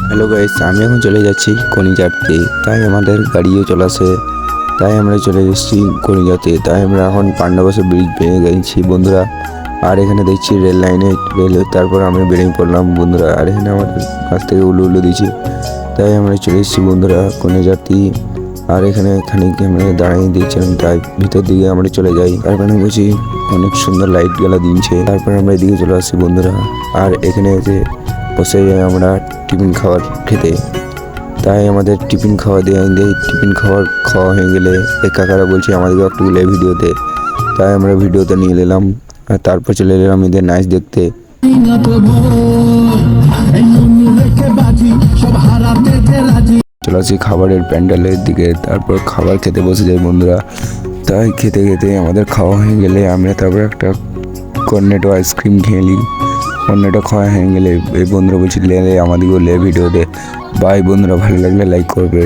Hello guys, আমি এখন চলে যাচ্ছি কনিজাতে। তাই আমাদের গাড়িও চলে আসে, তাই আমরা চলে এসেছি কনিজাতে। তাই আমরা এখন পান্ডাবাসের ব্রিজ ভেঙে গেছি বন্ধুরা। আর এখানে দেখছি রেল লাইনে তারপর আমরা বেরিয়ে পড়লাম বন্ধুরা। আর এখানে আমাদের কাছ থেকে উলু উলু দিচ্ছি। তাই আমরা চলে এসেছি বন্ধুরা কনিজাতি। আর এখানে খানিক আমরা দাঁড়িয়ে দিয়েছিলাম, তাই ভিতর দিকে আমরা চলে যাই। তারপরে বলছি অনেক সুন্দর লাইট গেলা দিনছে। তারপর আমরা এদিকে চলে আসছি বন্ধুরা। আর এখানে এসে বসে যাই আমরা টিফিন খাবার খেতে। তাই আমাদের টিফিন খাওয়া টিফিন খাওয়া হয়ে গেলে এই কাকারা বলছে আমাদেরকে একটু ভিডিওতে। তাই আমরা ভিডিওতে নিয়ে নিলাম। আর তারপর চলে এলাম এদের নাচ দেখতে। চলে আসি খাবারের প্যান্ডেলের দিকে। তারপর খাবার খেতে বসে যাই বন্ধুরা। তাই খেতে খেতে আমাদের খাওয়া হয়ে গেলে আমরা তারপর একটা কর্নেটো আইসক্রিম খেয়ে নিই। কর্নেটো খাওয়া হয়ে গেলে এই বন্ধুরা বলছি লে আমাদেরকেও লে ভিডিওতে। বাই বন্ধুরা, ভালো লাগলে লাইক করবে।